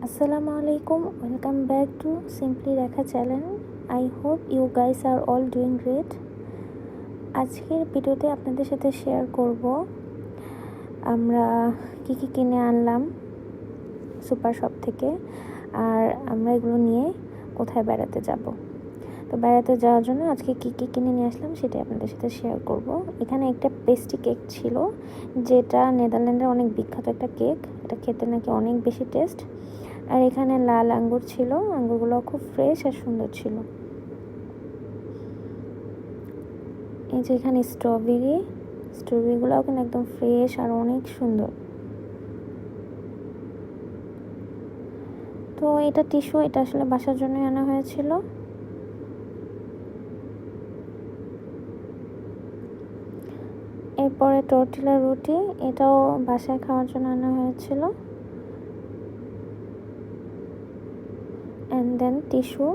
Assalamu alaikum. Welcome back to Simply Rekha channel. I hope you guys are all doing great. আজকের ভিডিওতে আপনাদের সাথে share করব আমরা কি কিনে আনলাম সুপার শপ থেকে, আর আমরা এগুলো নিয়ে কোথায় বেড়াতে যাব। তো বেড়াতে যাওয়ার জন্য আজকে কি কিনে নিয়ে আসলাম সেটাই আপনাদের সাথে শেয়ার করব। এখানে একটা পেস্ট্রি কেক ছিল, যেটা নেদারল্যান্ডের অনেক বিখ্যাত একটা কেক। এটা খেতে নাকি অনেক বেশি টেস্ট। আর এখানে লাল আঙ্গুর ছিল, আঙ্গুরগুলো খুব ফ্রেশ আর সুন্দর ছিল। এই যে এখানে স্ট্রবেরিগুলোও কিন্তু একদম ফ্রেশ আর অনেক সুন্দর। তো এটা টিস্যু, এটা আসলে বাসার জন্য আনা হয়েছিল। এরপরে টর্টিলা রুটি, এটাও বাসায় খাওয়ার জন্য আনা হয়েছিল। And then tissue.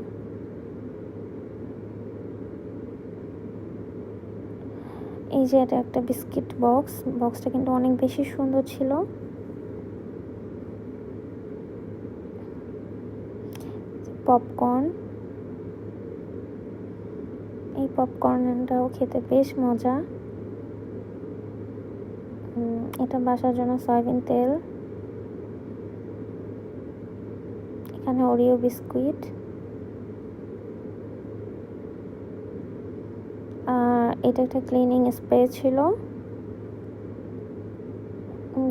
এই যে এটা একটা বিস্কিট বক্সটা কিন্তু অনেক বেশি সুন্দর ছিল। পপকর্ন, এই পপকর্নটাও খেতে বেশ মজা। এটা বাসার জন্য সয়াবিন তেল। এখানে ওরিও বিস্কুট, আর এটা একটা ক্লিনিং স্প্রে ছিল।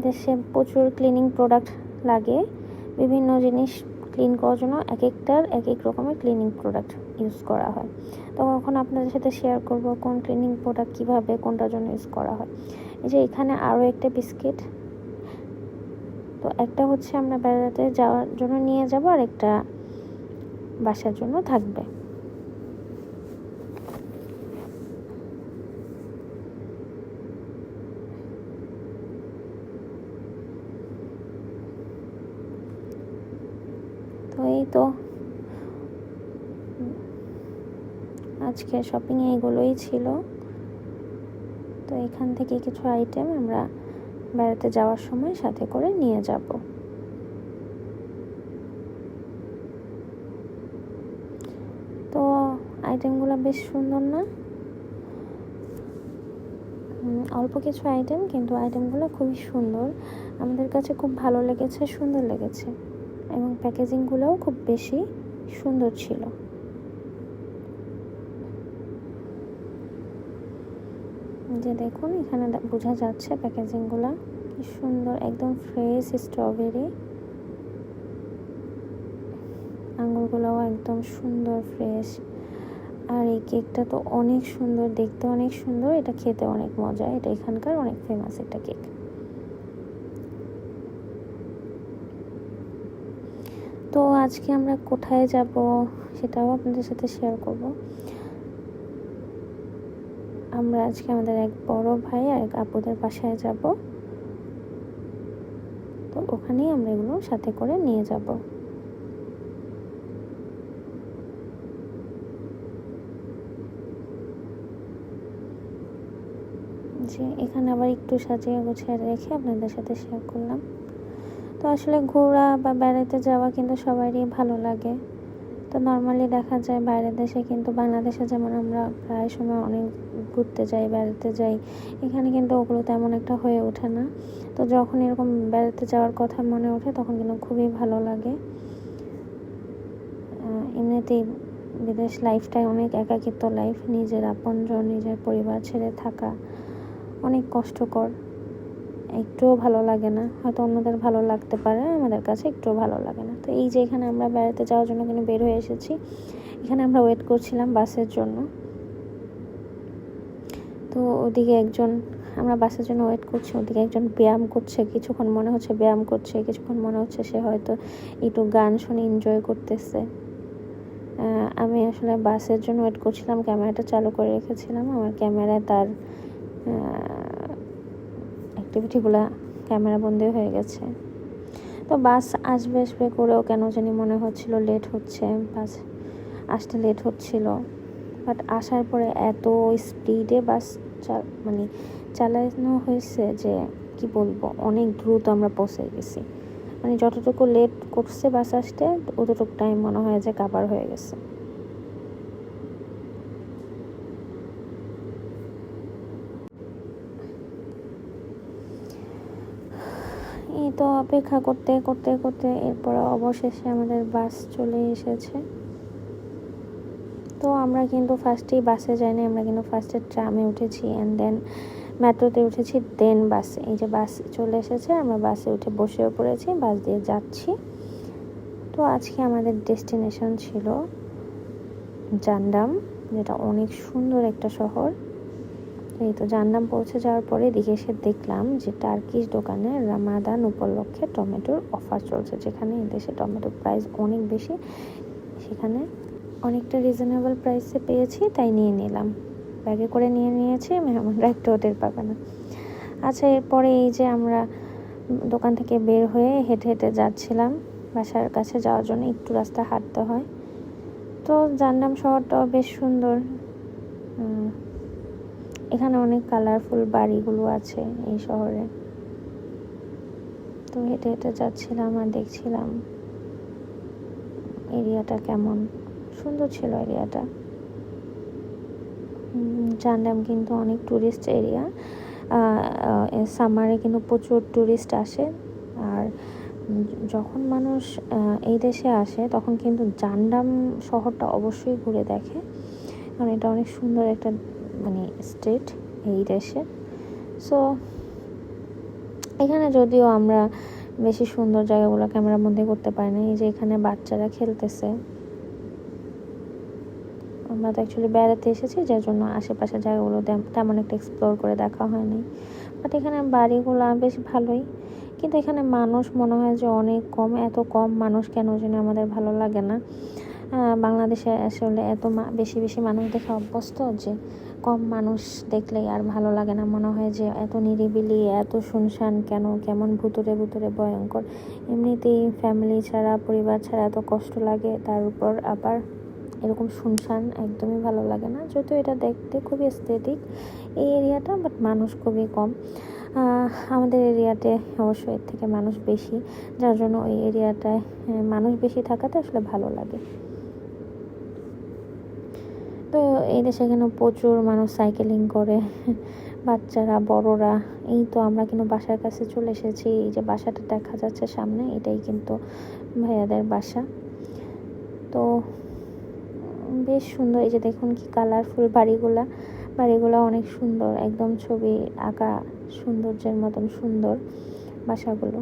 দেশে প্রচুর ক্লিনিং প্রোডাক্ট লাগে, বিভিন্ন জিনিস ক্লিন করার জন্য এক একটার এক এক রকমের ক্লিনিং প্রোডাক্ট ইউজ করা হয়। তো এখন আপনাদের সাথে শেয়ার করব কোন ক্লিনিং প্রোডাক্ট কীভাবে কোনটার জন্য ইউজ করা হয়। এই যে এখানে আরও একটা বিস্কিট। তো একটা হচ্ছে আমরা বেড়াতে যাওয়ার জন্য নিয়ে যাব, আর একটা বাসার জন্য থাকবে। তো এই তো আজকে শপিং এইগুলোই ছিল। তো এখান থেকে কিছু আইটেম আমরা বেড়াতে যাওয়ার সময় সাথে করে নিয়ে যাব। তো আইটেমগুলো বেশ সুন্দর না? অল্প কিছু আইটেম, কিন্তু আইটেমগুলো খুবই সুন্দর। আমাদের কাছে খুব ভালো লেগেছে, সুন্দর লেগেছে, এবং প্যাকেজিংগুলোও খুব বেশি সুন্দর ছিল। যে দেখুন এখানে বোঝা যাচ্ছে প্যাকেজিংগুলো কি সুন্দর, একদম ফ্রেশ স্ট্রবেরি। আঙ্গুরগুলোও একদম সুন্দর ফ্রেশ। আর এই কেকটা তো অনেক সুন্দর, দেখতে অনেক সুন্দর, এটা খেতে অনেক মজা। এটা এখানকার অনেক ফেমাস একটা কেক। তো আজকে আমরা কোথায় যাব সেটাও আপনাদের সাথে শেয়ার করব। আমরা আজকে আমাদের এক বড় ভাই আর এক আপুদের বাসায় যাব। তো ওখানেই আমরা এগুলো সাথে করে নিয়ে যাব। যে এখানে আবার একটু সাজিয়ে গুছিয়ে রেখে আপনাদের সাথে শেয়ার করলাম। তো আসলে ঘোরা বা বেড়াতে যাওয়া কিন্তু সবারই ভালো লাগে। তো নর্মালি দেখা যায় বাইরের দেশে, কিন্তু বাংলাদেশে যেমন আমরা প্রায় সময় অনেক ঘুরতে যাই, বেড়াতে যাই, এখানে কিন্তু ওগুলো তেমন একটা হয়ে ওঠে না। তো যখন এরকম বেড়াতে যাওয়ার কথা মনে ওঠে তখন কিন্তু খুবই ভালো লাগে। এমনিতেই বিদেশ লাইফটাই অনেক একাকিত্ব লাইফ, নিজের আপনজন, নিজের পরিবার ছেড়ে থাকা অনেক কষ্টকর। একটুও ভালো লাগে না, হয়তো অন্যদের ভালো লাগতে পারে, আমাদের কাছে একটুও ভালো লাগে না। তো এই যে এখানে আমরা বেড়াতে যাওয়ার জন্য কিন্তু বের হয়ে এসেছি। এখানে আমরা ওয়েট করছিলাম বাসের জন্য। তো ওদিকে আমরা বাসের জন্য ওয়েট করছি, ওদিকে একজন ব্যায়াম করছে, কিছুক্ষণ মনে হচ্ছে ব্যায়াম করছে, কিছুক্ষণ মনে হচ্ছে সে হয়তো একটু গান শুনে এনজয় করতেছে। আমি আসলে বাসের জন্য ওয়েট করছিলাম, ক্যামেরাটা চালু করে রেখেছিলাম। আমার ক্যামেরায় তার অ্যাক্টিভিটিগুলো ক্যামেরা বন্দি হয়ে গেছে। তো বাস আসবে করেও কেন জানি মনে হচ্ছিল লেট হচ্ছে, বাস আসতে লেট হচ্ছিল। বাট আসার পরে এত স্পিডে বাস চালানো হয়েছে যে কি বলবো, অনেক দ্রুত আমরা পৌঁছে গেছি। মানে যতটুকু লেট করছে বাস আসতে অতটুকু টাইম মনে হয় যে কাভার হয়ে গেছে। এই তো অপেক্ষা করতে করতে করতে এরপর অবশেষে আমাদের বাস চলে এসেছে। তো আমরা কিন্তু ফার্স্টেই বাসে যাইনি, আমরা কিন্তু ফার্স্টে ট্রামে উঠেছি অ্যান্ড দেন মেট্রোতে উঠেছি, দেন বাসে। এই যে বাস চলে এসেছে, আমরা বাসে উঠে বসেও পড়েছি, বাস দিয়ে যাচ্ছি। তো আজকে আমাদের ডেস্টিনেশন ছিল জান্ডাম, যেটা অনেক সুন্দর একটা শহর। এই তো জান্ডাম পৌঁছে যাওয়ার পরে দিকে এসে দেখলাম যে টার্কিশ দোকানে রামাদান উপলক্ষে টমেটোর অফার চলছে, যেখানে এদেশে টমেটোর প্রাইস অনেক বেশি, সেখানে অনেকটা রিজনেবল প্রাইসে পেয়েছি, তাই নিয়ে নিলাম। ব্যাগে করে নিয়েছি, মেহমানরা একটু টের পাবে না। আচ্ছা, এরপরে এই যে আমরা দোকান থেকে বের হয়ে হেঁটে হেঁটে যাচ্ছিলাম বাসার কাছে যাওয়ার জন্য, একটু রাস্তা হাঁটতে হয়। তো জান্ডাম শহরটাও বেশ সুন্দর, এখানে অনেক কালারফুল বাড়িগুলো আছে এই শহরে। তো হেঁটে হেঁটে যাচ্ছিলাম আর দেখছিলাম এরিয়াটা কেমন সুন্দর ছিল। এরিয়াটা জান্ডাম কিন্তু অনেক ট্যুরিস্ট এরিয়া, সামারে কিন্তু প্রচুর ট্যুরিস্ট আসে। আর যখন মানুষ এই দেশে আসে তখন কিন্তু জান্ডাম শহরটা অবশ্যই ঘুরে দেখে, কারণ এটা অনেক সুন্দর একটা মানে স্টেট এই দেশের। সো এখানে যদিও আমরা বেশি সুন্দর জায়গাগুলো ক্যামেরার মধ্যে করতে পারি না। এই যে এখানে বাচ্চারা খেলতেছে, আমরা তো অ্যাকচুয়ালি বেড়াতে এসেছি, যার জন্য আশেপাশের জায়গাগুলো তেমন একটা এক্সপ্লোর করে দেখা হয়নি। বাট এখানে বাড়িগুলো বেশ ভালোই, কিন্তু এখানে মানুষ মনে হয় যে অনেক কম। এত কম মানুষ কেন জানি আমাদের ভালো লাগে না। বাংলাদেশে আসলে এত বেশি বেশি মানুষ দেখে অভ্যস্ত যে কম মানুষ দেখলেই আর ভালো লাগে না, মনে হয় যে এত নিরিবিলি, এত শুনশান কেন, কেমন ভুতুরে ভুতুরে ভয়ঙ্কর। এমনিতেই ফ্যামিলি ছাড়া, পরিবার ছাড়া এত কষ্ট লাগে, তার উপর আবার এরকম শুনশান একদমই ভালো লাগে না। যদিও এটা দেখতে খুবই এস্থেটিক এই এরিয়াটা, বাট মানুষ খুবই কম। আমাদের এরিয়াতে অবশ্য এর থেকে মানুষ বেশি, যার জন্য ওই এরিয়াটায় মানুষ বেশি থাকাতে আসলে ভালো লাগে। তো এই দেশে এখানে প্রচুর মানুষ সাইকেলিং করে, বাচ্চারা বড়রা। এই তো আমরা কিন্তু বাসার কাছে চলে এসেছি। এই যে বাসাটা দেখা যাচ্ছে সামনে, এটাই কিন্তু ভাইয়াদের বাসা। তো বেশ সুন্দর, এই যে দেখুন কি কালারফুল বাড়িগুলা অনেক সুন্দর, একদম ছবি আঁকা সৌন্দর্যের মতন সুন্দর বাসাগুলো।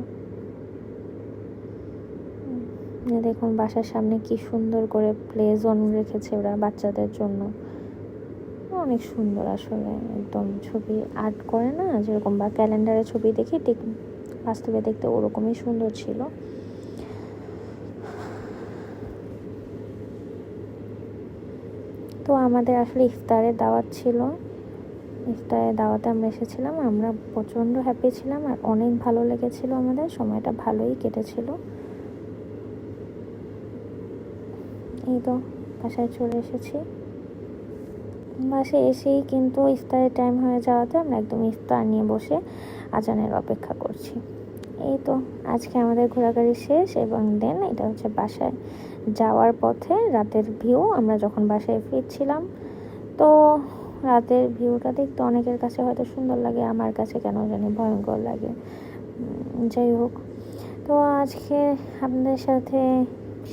দেখুন বাসার সামনে কি সুন্দর করে প্লে জোন রেখেছে ওরা বাচ্চাদের জন্য, অনেক সুন্দর। আসলে একদম ছবি আর্ট করে না যেরকম, বা ক্যালেন্ডারে ছবি দেখি ঠিক বাস্তবে দেখতে ওরকমই সুন্দর ছিল। তো আমাদের আসলে ইফতারের দাওয়াত ছিল, ইফতারের দাওয়াতে আমরা এসেছিলাম। আমরা প্রচণ্ড হ্যাপি ছিলাম আর অনেক ভালো লেগেছিল, আমাদের সময়টা ভালোই কেটেছিল। এই তো বাসায় চলে এসেছি। বাসায় এসেই কিন্তু ইফতারের টাইম হয়ে যাওয়াতে আমরা একদম ইফতার নিয়ে বসে আজানের অপেক্ষা করছি। এই তো আজকে আমাদের ঘোরাঘুরি শেষ, এবং দেন এটা হচ্ছে বাসায় যাওয়ার পথে রাতের ভিউ। আমরা যখন বাসায় ফিরছিলাম, তো রাতের ভিউটা দেখতে অনেকের কাছে হয়তো সুন্দর লাগে, আমার কাছে কেন জানি ভয়ঙ্কর লাগে। যাই হোক, তো আজকে আপনাদের সাথে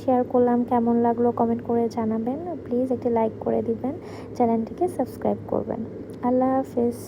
শেয়ার করলাম, কেমন লাগলো কমেন্ট করে জানাবেন। প্লিজ একটি লাইক করে দিবেন, চ্যানেলটিকে সাবস্ক্রাইব করবেন। আল্লাহ হাফেজ।